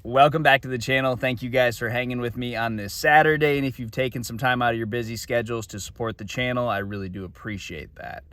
Welcome back to the channel. Thank you guys for hanging with me on this Saturday. And if you've taken some time out of your busy schedules to support the channel, I really do appreciate that.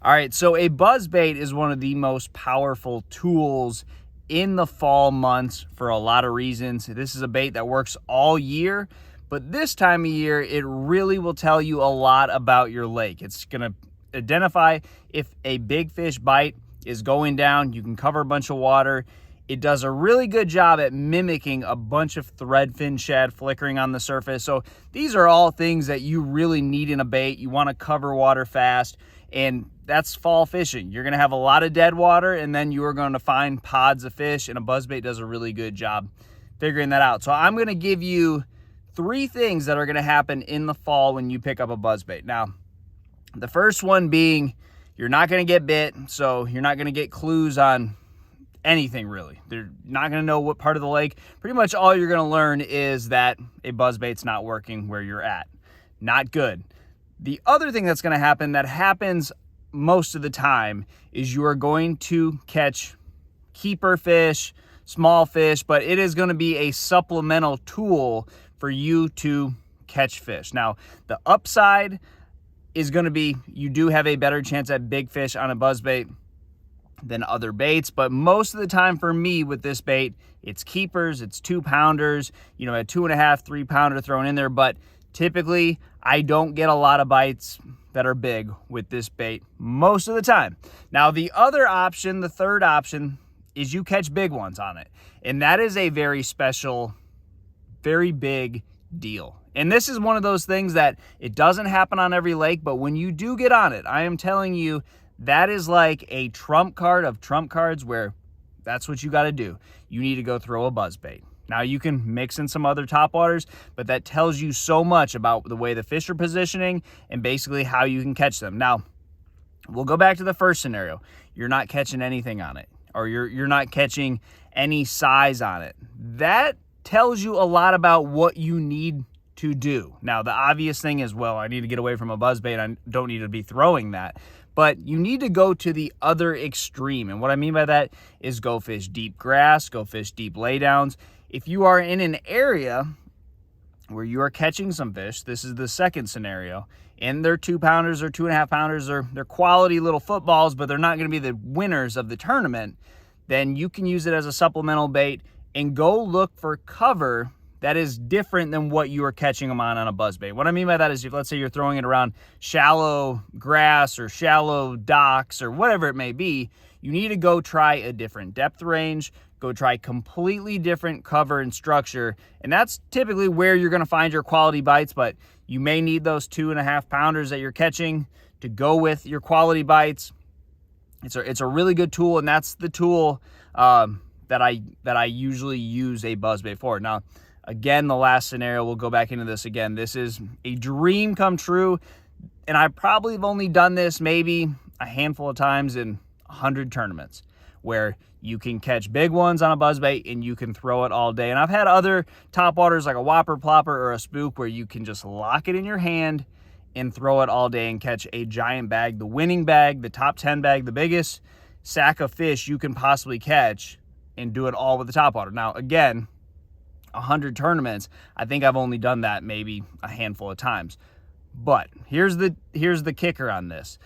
All right, so a buzzbait is one of the most powerful tools in the fall months for a lot of reasons. This is a bait that works all year, but this time of year, it really will tell you a lot about your lake. It's gonna identify if a big fish bite is going down. You can cover a bunch of water. It does a really good job at mimicking a bunch of threadfin shad flickering on the surface. So these are all things that you really need in a bait. You want to cover water fast, and that's fall fishing. You're going to have a lot of dead water, and then you are going to find pods of fish, and a buzzbait does a really good job figuring that out. So I'm going to give you 3 things that are going to happen in the fall when you pick up a buzzbait. Now, the first one being you're not going to get bit, so you're not going to get clues on anything really. They're not going to know what part of the lake. Pretty much all you're going to learn is that a buzzbait's not working where you're at. Not good. The other thing that's going to happen, that happens most of the time, is you are going to catch keeper fish, small fish, but it is going to be a supplemental tool for you to catch fish. Now, the upside is going to be you do have a better chance at big fish on a buzzbait than other baits, but most of the time for me with this bait, it's keepers, it's 2-pounders, a 2.5, 3-pounder thrown in there, but typically I don't get a lot of bites that are big with this bait most of the time. Now the other option, the third option, is you catch big ones on it, and that is a very special, very big deal. And this is one of those things that it doesn't happen on every lake, but when you do get on it, I am telling you, that is like a trump card of trump cards, where that's what you got to do. You need to go throw a buzzbait. Now you can mix in some other topwaters, but that tells you so much about the way the fish are positioning and basically how you can catch them. Now, we'll go back to the first scenario. You're not catching anything on it, or you're not catching any size on it. That tells you a lot about what you need to do. Now, the obvious thing is, well, I need to get away from a buzzbait. I don't need to be throwing that. But you need to go to the other extreme. And what I mean by that is go fish deep grass, go fish deep laydowns. If you are in an area where you are catching some fish, this is the second scenario, and they're 2-pounders or 2.5-pounders, they're quality little footballs, but they're not going to be the winners of the tournament, then you can use it as a supplemental bait and go look for cover that is different than what you are catching them on a buzzbait. What I mean by that is, if let's say you're throwing it around shallow grass or shallow docks or whatever it may be, you need to go try a different depth range, go try completely different cover and structure, and that's typically where you're going to find your quality bites. But you may need those 2.5-pounders that you're catching to go with your quality bites. It's a really good tool, and that's the tool that I usually use a buzzbait for. Now, again, the last scenario, we'll go back into this again. This is a dream come true, and I probably have only done this maybe a handful of times in 100 tournaments, where you can catch big ones on a buzzbait and you can throw it all day. And I've had other topwaters like a whopper, plopper, or a spook where you can just lock it in your hand and throw it all day and catch a giant bag, the winning bag, the top 10 bag, the biggest sack of fish you can possibly catch, and do it all with the topwater. Now, again, 100 tournaments, I think I've only done that maybe a handful of times. But here's the kicker on this.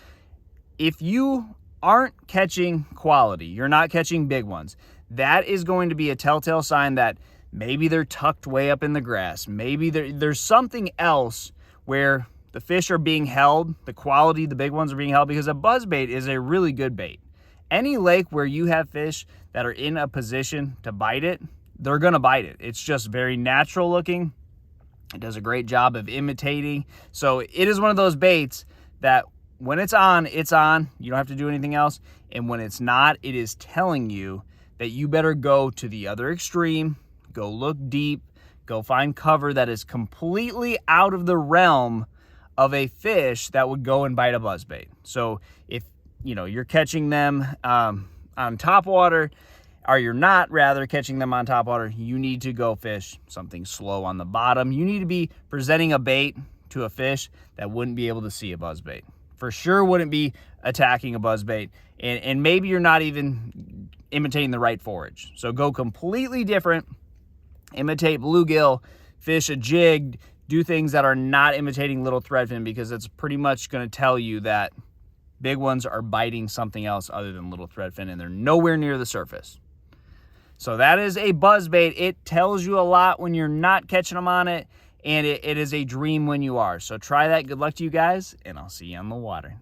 If you aren't catching quality, you're not catching big ones, that is going to be a telltale sign that maybe they're tucked way up in the grass. Maybe there's something else where the fish are being held, the quality, the big ones are being held, because a buzzbait is a really good bait. Any lake where you have fish that are in a position to bite it, they're going to bite it. It's just very natural looking. It does a great job of imitating. So it is one of those baits that when it's on, it's on. You don't have to do anything else. And when it's not, it is telling you that you better go to the other extreme, go look deep, go find cover that is completely out of the realm of a fish that would go and bite a buzzbait. So if you're catching them on topwater, or you're not rather catching them on topwater, you need to go fish something slow on the bottom. You need to be presenting a bait to a fish that wouldn't be able to see a buzzbait. For sure wouldn't be attacking a buzzbait, and maybe you're not even imitating the right forage. So go completely different imitate bluegill, fish a jig, do things that are not imitating little threadfin, because it's pretty much going to tell you that big ones are biting something else other than little threadfin, and they're nowhere near the surface. So that is a buzzbait. It tells you a lot when you're not catching them on it, and it is a dream when you are. So try that. Good luck to you guys, and I'll see you on the water.